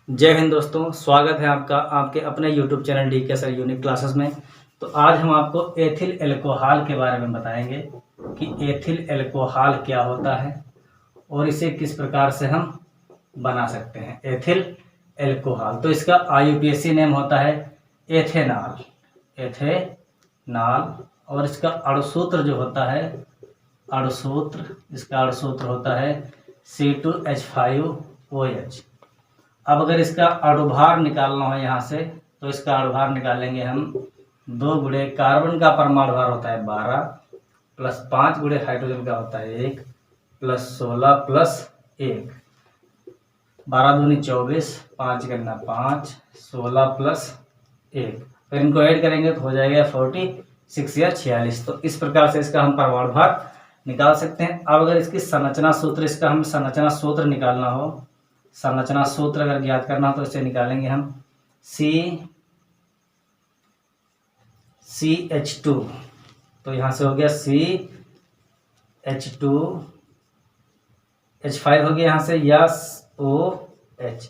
जय हिंद दोस्तों, स्वागत है आपका आपके अपने YouTube चैनल डी के सर यूनिक क्लासेस में। तो आज हम आपको एथिल एल्कोहल के बारे में बताएंगे कि एथिल एल्कोहल क्या होता है और इसे किस प्रकार से हम बना सकते हैं। एथिल एल्कोहल तो इसका IUPAC नेम होता है एथेनॉल। और इसका अणुसूत्र जो होता है इसका अणुसूत्र होता है C2H5OH। अब अगर इसका अणुभार निकालना हो यहाँ से तो इसका अणुभार निकालेंगे हम 2 गुणे कार्बन का परमाणु भार होता है 12 प्लस 5 गुणे हाइड्रोजन का होता है 1 प्लस 16 प्लस 1, 12 दूनी 24, 5 करना 5, 16 प्लस 1, फिर इनको ऐड करेंगे तो हो जाएगा 46 या 46। तो इस प्रकार से इसका हम परमाणु भार निकाल सकते हैं। अब अगर इसकी संरचना सूत्र हम संरचना सूत्र निकालना हो, संरचना सूत्र अगर ज्ञात करना हो तो इसे निकालेंगे हम CH2। तो यहाँ से हो गया CH2, H5 हो गया यहाँ से या OH।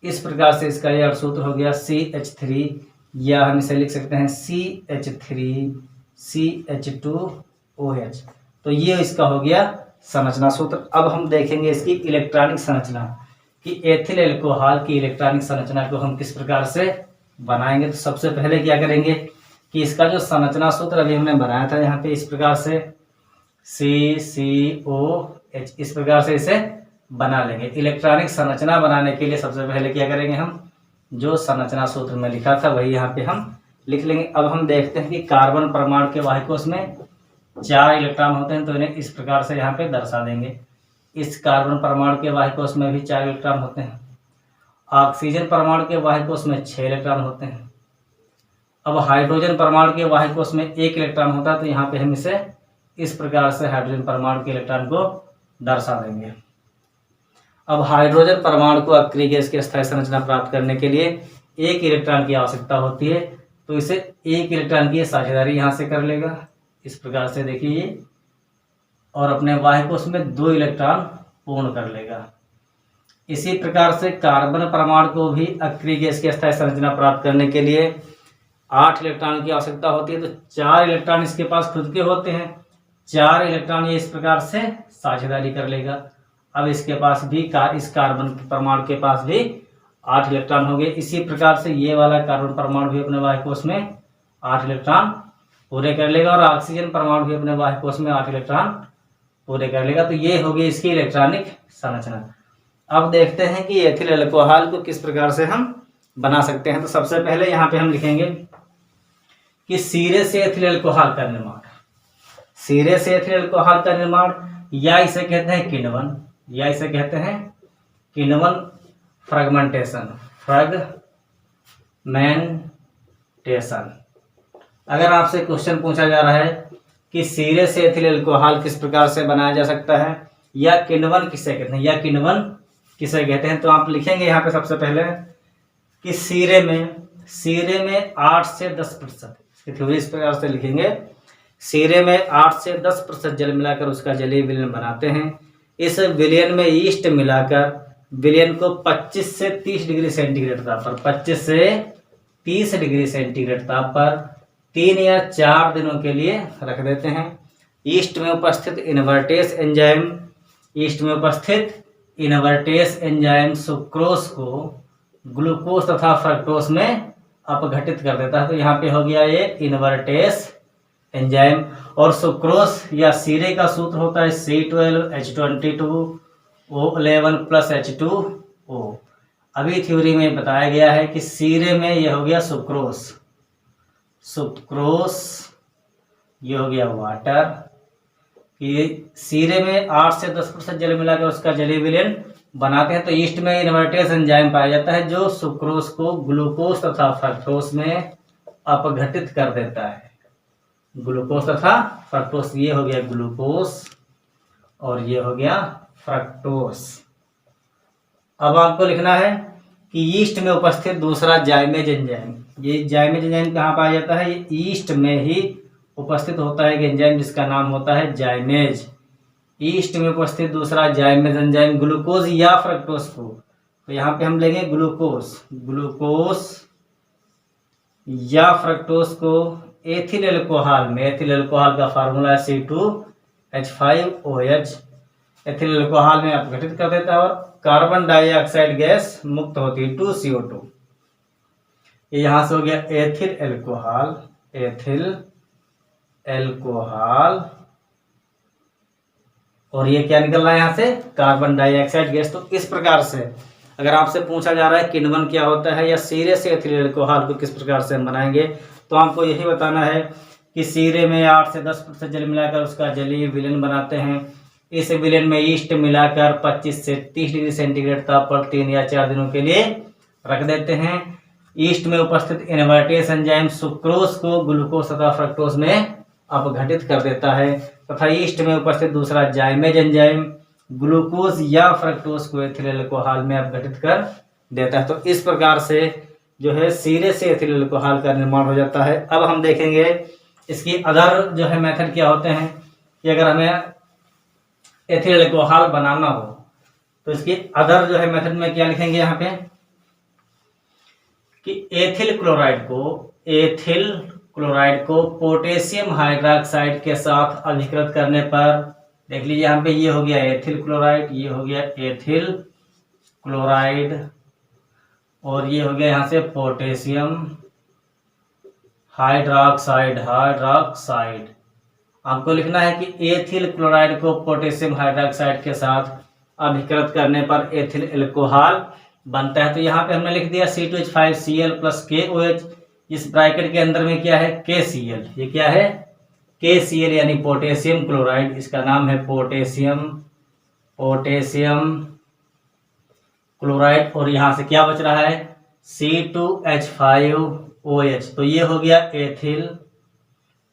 इस प्रकार से इसका यह सूत्र हो गया CH3, या हम इसे लिख सकते हैं CH3CH2OH। तो ये इसका हो गया संरचना सूत्र। अब हम देखेंगे इसकी इलेक्ट्रॉनिक संरचना कि एथिल एल्कोहल की इलेक्ट्रॉनिक संरचना को हम किस प्रकार से बनाएंगे। तो सबसे पहले क्या करेंगे कि इसका जो संरचना सूत्र अभी हमने बनाया था यहाँ पे इस प्रकार से CCOH, इस प्रकार से इसे बना लेंगे। इलेक्ट्रॉनिक संरचना बनाने के लिए सबसे पहले क्या करेंगे, हम जो संरचना सूत्र में लिखा था वही यहाँ पे हम लिख लेंगे। अब हम देखते हैं कि कार्बन परमाणु के वाहक कोश में 4 इलेक्ट्रॉन होते हैं, तो इन्हें इस प्रकार से यहाँ पे दर्शा देंगे। इस कार्बन परमाणु के वाहक कोश में भी 4 इलेक्ट्रॉन होते हैं। ऑक्सीजन परमाणु के वाहक कोश में 6 इलेक्ट्रॉन होते हैं। अब हाइड्रोजन परमाणु के वाहक कोश में 1 इलेक्ट्रॉन होता है, तो यहाँ पे हम इसे इस प्रकार से हाइड्रोजन परमाणु के इलेक्ट्रॉन को दर्शा देंगे। अब हाइड्रोजन परमाणु को अक्रिय गैस की स्थायी संरचना प्राप्त करने के लिए 1 इलेक्ट्रॉन की आवश्यकता होती है, तो इसे 1 इलेक्ट्रॉन की साझेदारी यहाँ से कर लेगा इस प्रकार से, देखिए, और अपने वाहक कोश में 2 इलेक्ट्रॉन पूर्ण कर लेगा। इसी प्रकार से कार्बन परमाणु को भी अक्रिय गैस की स्थायी संरचना प्राप्त करने के लिए 8 इलेक्ट्रॉन की आवश्यकता होती है, तो 4 इलेक्ट्रॉन इसके पास खुद के होते हैं। 4 इलेक्ट्रॉन ये इस प्रकार से साझेदारी कर लेगा। अब इसके पास भी इस कार्बन परमाणु के पास भी 8 इलेक्ट्रॉन हो गए। इसी प्रकार से ये वाला कार्बन परमाणु भी अपने वाहक कोश में 8 इलेक्ट्रॉन पूरे कर लेगा, और ऑक्सीजन परमाणु भी अपने वाहक कोश में 8 इलेक्ट्रॉन पूरे कर लेगा। तो ये होगी इसकी इलेक्ट्रॉनिक संरचना। अब देखते हैं कि एथिल एल्कोहल को किस प्रकार से हम बना सकते हैं। तो सबसे पहले यहाँ पे हम लिखेंगे कि सीरे से एथिल एल्कोहल का निर्माण, सीरे से एथिल एल्कोहल का निर्माण, या इसे कहते हैं किण्वन, या इसे कहते हैं किण्वन फ्रेगमेंटेशन, फ्रेगमेंटेशन। अगर आपसे क्वेश्चन पूछा जा रहा है कि सीरे से एथिल एल्कोहल किस प्रकार से बनाया जा सकता है, या किण्वन किसे कहते हैं, तो आप लिखेंगे यहाँ पे सबसे पहले कि सीरे में 8 से 10%, इसकी थ्योरी इस प्रकार से लिखेंगे, सीरे में 8 से 10% जल मिलाकर उसका जलीय विलयन बनाते हैं। इस विलयन में ईस्ट मिलाकर विलयन को 25 से 30 डिग्री सेंटीग्रेड ताप पर 25 से 30 डिग्री सेंटीग्रेड ताप पर 3 या 4 दिनों के लिए रख देते हैं। ईस्ट में उपस्थित इनवर्टेस एंजाइम सुक्रोज को ग्लूकोज तथा फ्रक्टोज में अपघटित कर देता है। तो यहाँ पे हो गया ये इनवर्टेस एंजाइम, और सुक्रोज या सीरे का सूत्र होता है C12H22O11 प्लस H2O। अभी थ्योरी में बताया गया है कि सीरे में यह हो गया सुक्रोज, ये हो गया वाटर। ये सीरे में 8 से 10% जल मिलाकर उसका जलीय विलयन बनाते हैं। तो ईस्ट में इनवर्टेस एंजाइम पाया जाता है जो सुक्रोज को ग्लूकोज तथा फ्रक्टोज में अपघटित कर देता है। ग्लूकोज तथा फ्रक्टोज, ये हो गया ग्लूकोज और ये हो गया फ्रक्टोज। अब आपको लिखना है कि ईस्ट में उपस्थित दूसरा जाइमेज एंजाइम, ये जाइमेज एंजाइम कहाँ पाया जाता है, ये ईस्ट में ही उपस्थित होता है एक एंजाइम जिसका नाम होता है जाइमेज। ईस्ट में उपस्थित दूसरा जाइमेज एंजाइम ग्लूकोज या फ्रक्टोज को तो यहाँ पे हम लेंगे ग्लूकोस या फ्रक्टोज को एथिल एल्कोहल में, एथिल एल्कोहल का फार्मूला है C2H5OH, एथिल एल्कोहल में अपघटित कर देता है और कार्बन डाइऑक्साइड गैस मुक्त होती है 2CO2। ये यहां से हो गया एथिल एल्कोहल और ये क्या निकल रहा है यहाँ से, कार्बन डाइऑक्साइड गैस। तो इस प्रकार से अगर आपसे पूछा जा रहा है किण्वन क्या होता है या सीरे से एथिल एल्कोहल को किस प्रकार से हम बनाएंगे, तो आपको यही बताना है कि सीरे में 8 से 10% जल मिलाकर उसका जलीय विलयन बनाते हैं। इस विलयन में ईस्ट मिलाकर 25 से 30 डिग्री सेंटीग्रेड ताप पर 3 या 4 दिनों के लिए रख देते हैं। ईस्ट में उपस्थित इन्वर्टेज एंजाइम सुक्रोज को ग्लूकोज तथा फ्रक्टोज में अपघटित कर देता है तथा ईस्ट में उपस्थित दूसरा जाइमेज एंजाइम ग्लूकोज या फ्रक्टोज को एथिल एल्कोहल में अपघटित कर देता है। तो इस प्रकार से जो है सीरे से एथिल एल्कोहल का निर्माण हो जाता है। अब हम देखेंगे इसकी अदर जो है मेथड क्या होते हैं कि अगर हमें एथिल एल्कोहल बनाना हो तो इसकी अदर जो है मेथड में क्या लिखेंगे यहाँ पे कि एथिल क्लोराइड को पोटेशियम हाइड्रोक्साइड के साथ अभिकृत करने पर, देख लीजिए यहाँ पे ये हो गया एथिल क्लोराइड, ये हो गया एथिल क्लोराइड और ये हो गया यहाँ से पोटेशियम हाइड्रोक्साइड। आपको लिखना है कि एथिल क्लोराइड को पोटेशियम हाइड्रोक्साइड के साथ अभिकृत करने पर एथिल एल्कोहल बनता है। तो यहाँ पे हमने लिख दिया C2H5Cl प्लस KOH, इस ब्रैकेट के अंदर में क्या है KCl, ये क्या है KCl यानी पोटेशियम क्लोराइड, इसका नाम है पोटेशियम क्लोराइड और यहाँ से क्या बच रहा है C2H5OH। तो ये हो गया एथिल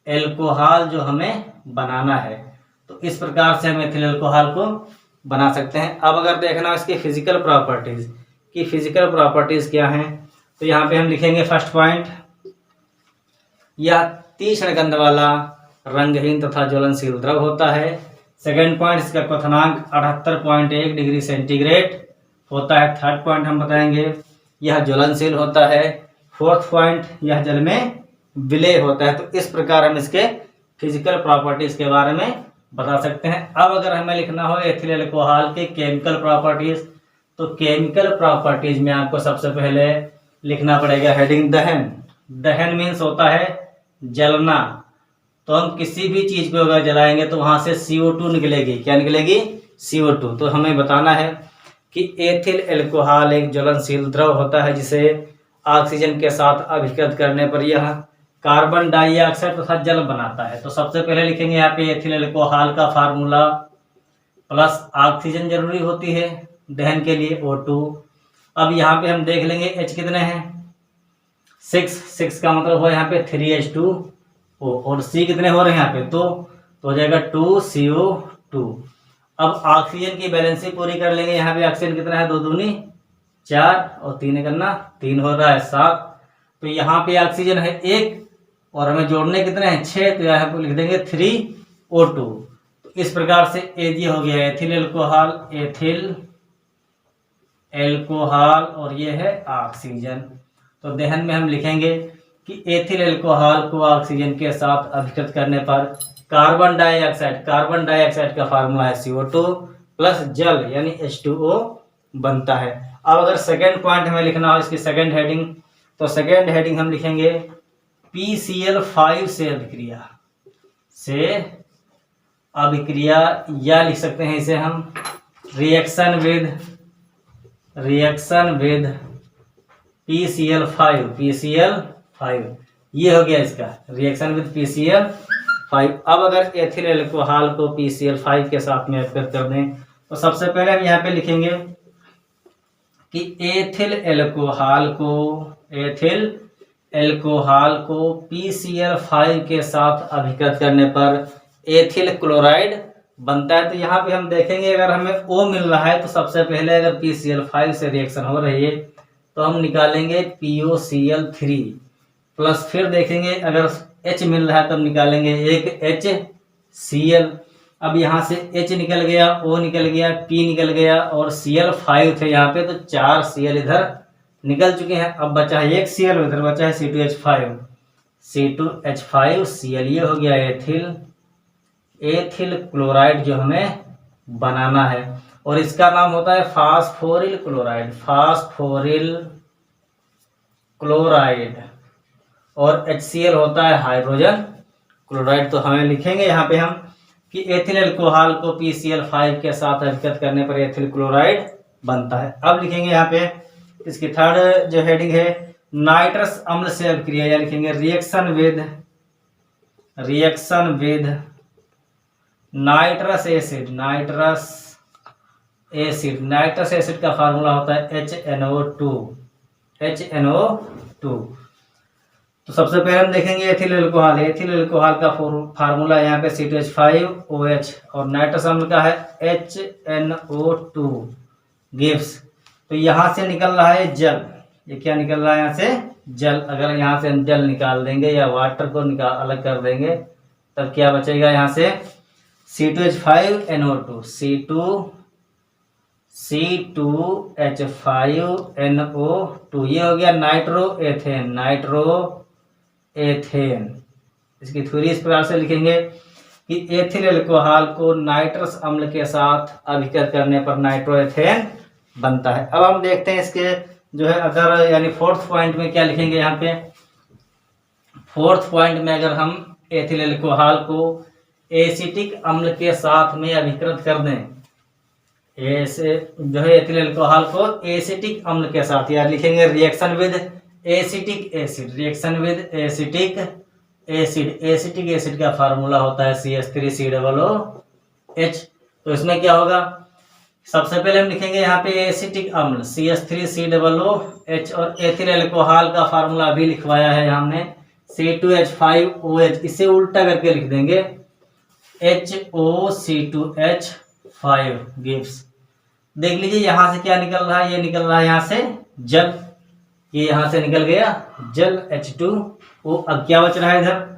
एल्कोहल जो हमें बनाना है। तो इस प्रकार से हम एथिल एल्कोहल को बना सकते हैं। अब अगर देखना इसकी फिजिकल प्रॉपर्टीज क्या हैं, तो यहाँ पे हम लिखेंगे फर्स्ट पॉइंट, यह तीक्ष्ण गंध वाला रंगहीन तथा ज्वलनशील द्रव होता है। सेकेंड पॉइंट, इसका क्वथनांक 78.1 डिग्री सेंटीग्रेड होता है। थर्ड पॉइंट हम बताएंगे यह ज्वलनशील होता है। फोर्थ पॉइंट, यह जल में विलेय होता है। तो इस प्रकार हम इसके फिजिकल प्रॉपर्टीज के बारे में बता सकते हैं। अब अगर हमें लिखना हो एथिल एल्कोहल के केमिकल प्रॉपर्टीज, तो केमिकल प्रॉपर्टीज में आपको सबसे पहले लिखना पड़ेगा हेडिंग दहन मीन्स होता है जलना। तो हम किसी भी चीज को अगर जलाएंगे तो वहां से CO2 निकलेगी। क्या निकलेगी CO2। तो हमें बताना है कि एथिल एल्कोहल एक ज्वलनशील द्रव होता है जिसे ऑक्सीजन के साथ अभिकृत करने पर यह कार्बन डाइऑक्साइड तथा जल बनाता है। तो सबसे पहले लिखेंगे यहाँ पे एथिल एल्कोहल का फार्मूला प्लस ऑक्सीजन जरूरी होती है दहन के लिए O2। अब यहाँ पे हम देख लेंगे H कितने हैं 6 का मतलब हो यहाँ पे 3H2O और C कितने हो रहे हैं यहाँ पे तो हो जाएगा 2CO2। अब ऑक्सीजन की बैलेंसिंग पूरी कर लेंगे। यहाँ पे ऑक्सीजन कितना है 2 दूनी 4 और 3 करना 3 हो रहा है 7। तो यहाँ पे ऑक्सीजन है 1 और हमें जोड़ने कितने हैं 6, तो यहाँ पे लिख देंगे 3O2। तो इस प्रकार से ये हो गया एथिल एल्कोहल और ये है ऑक्सीजन। तो दहन में हम लिखेंगे कि एथिल एल्कोहल को ऑक्सीजन के साथ अभिकृत करने पर कार्बन डाइऑक्साइड का फार्मूला है CO2 प्लस जल यानी H2O बनता है। अब अगर सेकेंड पॉइंट हमें लिखना हो इसकी सेकेंड हेडिंग, तो सेकेंड हेडिंग हम लिखेंगे PCl5 से अभिक्रिया या लिख सकते हैं इसे हम रिएक्शन विद PCl5। ये हो गया इसका रिएक्शन विद PCl5। अब अगर एथिल एल्कोहल को PCl5 के साथ में अभिकृत कर दें तो सबसे पहले हम यहाँ पे लिखेंगे कि एथिल एल्कोहल को PCl5 के साथ अभिकृत करने पर एथिल क्लोराइड बनता है। तो यहाँ पे हम देखेंगे अगर हमें O मिल रहा है तो सबसे पहले अगर PCl5 से रिएक्शन हो रही है तो हम निकालेंगे POCl3 प्लस फिर देखेंगे अगर H मिल रहा है तब निकालेंगे एक HCl अब यहाँ से H निकल गया, O निकल गया, P निकल गया और Cl 5 थे यहाँ पे, तो 4 Cl इधर निकल चुके हैं। अब बचा है एक Cl, इधर बचा है C2H5, C2H5 Cl, ये हो गया एथिल क्लोराइड जो हमें बनाना है, और इसका नाम होता है फास्फोरिल क्लोराइड, फास्फोरिल क्लोराइड। और HCl होता है हाइड्रोजन क्लोराइड। तो हमें लिखेंगे यहाँ पे हम कि एथिल अल्कोहल को PCl5 के साथ हरकत करने पर एथिल क्लोराइड बनता है। अब लिखेंगे यहाँ पे इसकी थर्ड जो हेडिंग है, नाइट्रस अम्ल से अभिक्रिया, या लिखेंगे reaction with nitrous acid. Nitrous acid का फार्मूला होता है HNO2। तो सबसे पहले हम देखेंगे एथिल अल्कोहल का फार्मूला यहाँ पे C2H5OH, और नाइट्रस अम्ल का है HNO2 गिव्स। तो यहाँ से निकल रहा है जल, ये क्या निकल रहा है यहाँ से जल। अगर यहाँ से हम जल निकाल देंगे या वाटर को अलग कर देंगे, तब क्या बचेगा यहाँ से C2H5NO2, C2H5NO2, ये हो गया नाइट्रोएथेन। इसकी थ्योरी इस प्रकार से लिखेंगे कि एथिल अल्कोहल को नाइट्रस अम्ल के साथ अभिकृत करने पर नाइट्रोएथेन बनता है। अब हम देखते हैं इसके जो है अगर यानी फोर्थ पॉइंट में क्या लिखेंगे। यहाँ पे फोर्थ पॉइंट में अगर हम एथिल अल्कोहल को एसिटिक अम्ल के साथ में अभिकृत कर दें, ऐसे जो है एथिल अल्कोहल को एसिटिक अम्ल के साथ, या लिखेंगे reaction with acetic acid. Acetic acid का फार्मूला होता है CH3COOH। तो इसमें क्या होगा, सबसे पहले हम लिखेंगे यहाँ पे एसिटिक अम्ल CH3COOH, और एथिल अल्कोहल का फार्मूला अभी लिखवाया है हमने C2H5OH, इसे उल्टा करके लिख देंगे HOC2H5 गिव्स। देख लीजिए यहाँ से क्या निकल रहा है, ये निकल रहा है यहाँ से जल, ये यहाँ से निकल गया जल H2O। अब क्या बच रहा है इधर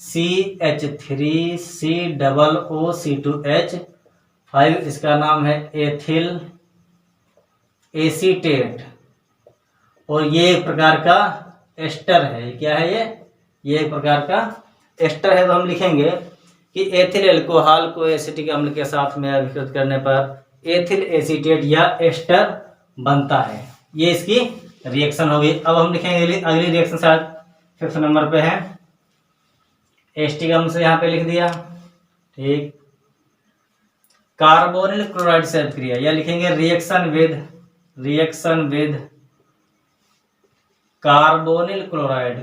CH3COOC2H5, इसका नाम है एथिल एसीटेट, और ये एक प्रकार का एस्टर है। क्या है ये एक प्रकार का एस्टर है। तो हम लिखेंगे कि एथिल अल्कोहल को एसिटिक अम्ल के साथ में अभिकृत करने पर एथिल एसीटेट या एस्टर बनता है। ये इसकी रिएक्शन होगी। अब हम लिखेंगे अगली रिएक्शन शायद 5th नंबर पे है, एसिटिक अम्ल से यहाँ पे लिख दिया, ठीक। कार्बोनिल क्लोराइड से अभिक्रिया, या लिखेंगे रिएक्शन विद कार्बोनिल क्लोराइड।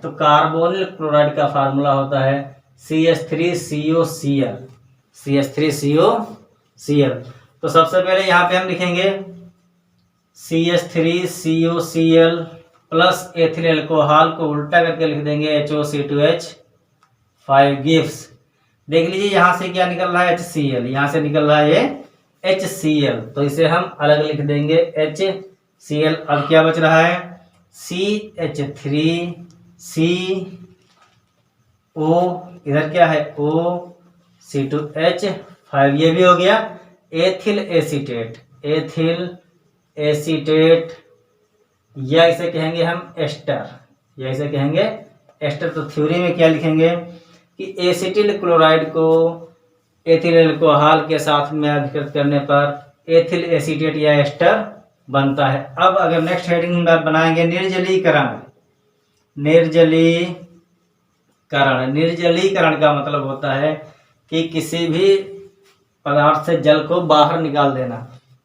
तो कार्बोनिल क्लोराइड का फार्मूला होता है CH3COCl। तो सबसे पहले यहाँ पे हम लिखेंगे CH3COCl प्लस एथिल अल्कोहल को उल्टा करके लिख देंगे HOC2H5 गिव्स। देख लीजिए यहाँ से क्या निकल रहा है HCl, यहाँ से निकल रहा है ये HCl, तो इसे हम अलग लिख देंगे HCl। अब क्या बच रहा है CH3CO, इधर क्या है OC2H5, ये भी हो गया एथिल एसीटेट, या इसे कहेंगे हम एस्टर, तो थ्योरी में क्या लिखेंगे कि एसिटिल क्लोराइड को एथिल अल्कोहल के साथ में अभिकृत करने पर एथिल एसीटेट या एस्टर बनता है। अब अगर नेक्स्ट हेडिंग बनाएंगे निर्जलीकरण का मतलब होता है कि किसी भी पदार्थ से जल को बाहर निकाल देना।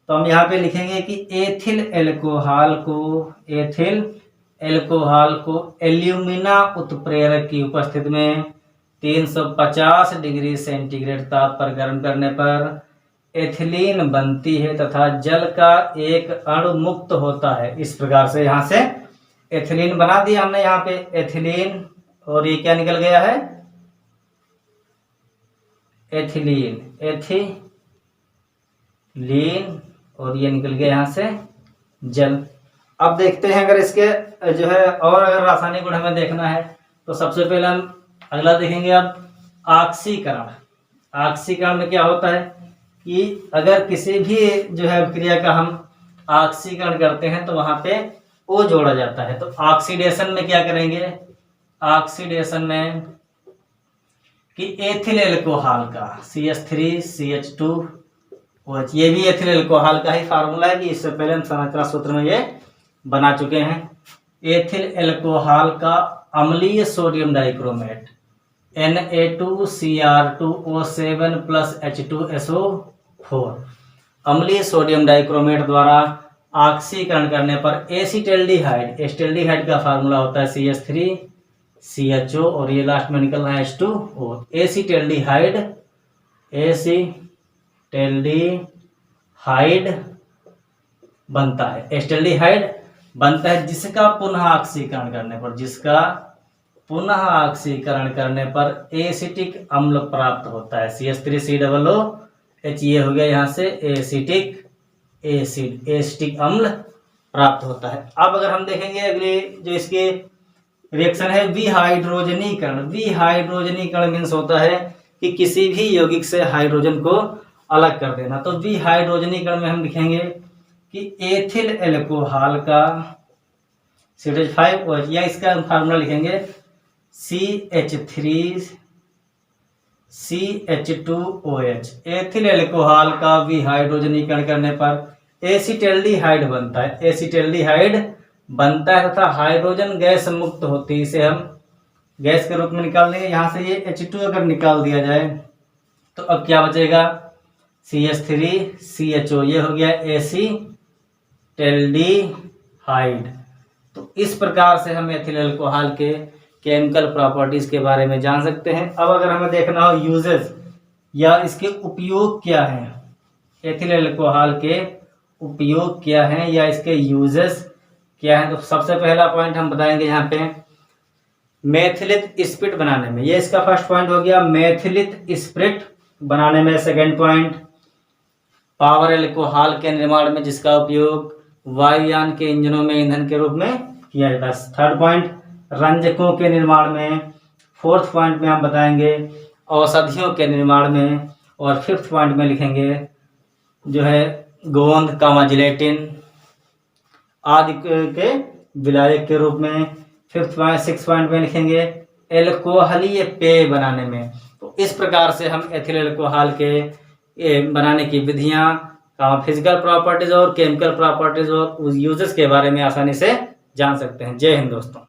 तो हम यहाँ पे लिखेंगे कि एथिल अल्कोहल को एल्यूमिना उत्प्रेरक की उपस्थिति में 350 डिग्री सेंटीग्रेड ताप पर गर्म करने पर एथिलीन बनती है तथा जल का एक अणु मुक्त होता है। इस प्रकार से यहाँ से एथिलीन बना दिया हमने यहाँ पे एथिलीन, और ये क्या निकल गया है एथिलीन, और ये निकल गया यहाँ से जल। अब देखते हैं अगर इसके जो है और अगर रासायनिक गुण हमें देखना है, तो सबसे पहले हम अगला देखेंगे अब ऑक्सीकरण। ऑक्सीकरण में क्या होता है कि अगर किसी भी जो है क्रिया का हम ऑक्सीकरण करते हैं तो वहां पे ओ जोड़ा जाता है। तो ऑक्सीडेशन में क्या करेंगे, ऑक्सीडेशन में कि एथिल एल्कोहल का CH3CH2OH, ये भी एथिल एल्कोहल का ही फार्मूला है कि इससे पहले हम संरचना सूत्र में ये बना चुके हैं। एथिल एल्कोहल का अम्लीय सोडियम डाइक्रोमेट Na2Cr2O7 + H2SO4 अम्लीय सोडियम डाइक्रोमेट द्वारा ऑक्सीकरण करने पर एसिटल्डिहाइड, एसिटल्डिहाइड का फार्मूला होता है CH3CHO और ये लास्ट में निकल रहा है H2O। एसिटल्डिहाइड बनता है, एसिटल्डिहाइड बनता है जिसका पुनः ऑक्सीकरण करने पर, जिसका पुनः ऑक्सीकरण करने पर एसिटिक अम्ल प्राप्त होता है। CH3COOH, ये हो गया यहाँ से एसिटिक एसिड, एसिटिक अम्ल प्राप्त होता है। अब अगर हम देखेंगे अगले जो इसके रिएक्शन है विहाइड्रोजनीकरण। विहाइड्रोजनीकरण मीन्स होता है कि किसी भी यौगिक से हाइड्रोजन को अलग कर देना। तो विहाइड्रोजनीकरण में हम लिखेंगे कि एथिल एल्कोहल का CH5OH, या इसका फार्मूला लिखेंगे CH3CH2OH। एथिल एल्कोहल का विहाइड्रोजनीकरण करने पर एसिटल्डिहाइड बनता है, एसिटल्डिहाइड बनता है तथा हाइड्रोजन गैस मुक्त होती है। इसे हम गैस के रूप में निकाल देंगे। यहाँ से ये H2 अगर निकाल दिया जाए तो अब क्या बचेगा, CH3CHO, ये हो गया एसिटल्डिहाइड। तो इस प्रकार से हम एथिल एल्कोहल के केमिकल प्रॉपर्टीज के बारे में जान सकते हैं। अब अगर हमें देखना हो यूजेस या इसके उपयोग क्या हैं, एथिल एल्कोहल के उपयोग क्या हैं या इसके यूजेस क्या हैं, तो सबसे पहला पॉइंट हम बताएंगे यहाँ पे मेथिलित स्पिरिट बनाने में। ये इसका फर्स्ट पॉइंट हो गया, मेथिलित स्पिरिट बनाने में। सेकंड पॉइंट पावर एल्कोहल के निर्माण में जिसका उपयोग वायुयान के इंजनों में ईंधन के रूप में किया जाता है। थर्ड पॉइंट रंजकों के निर्माण में। फोर्थ पॉइंट में हम बताएंगे औषधियों के निर्माण में। और फिफ्थ पॉइंट में लिखेंगे जो है गोंद जिलेटिन आदि के विलायक के रूप में। सिक्स पॉइंट में लिखेंगे एल्कोहलीय पेय बनाने में। तो इस प्रकार से हम एथिल एल्कोहल के बनाने की विधियां, फिजिकल प्रॉपर्टीज और केमिकल प्रॉपर्टीज और यूजेस के बारे में आसानी से जान सकते हैं। जय हिंद दोस्तों।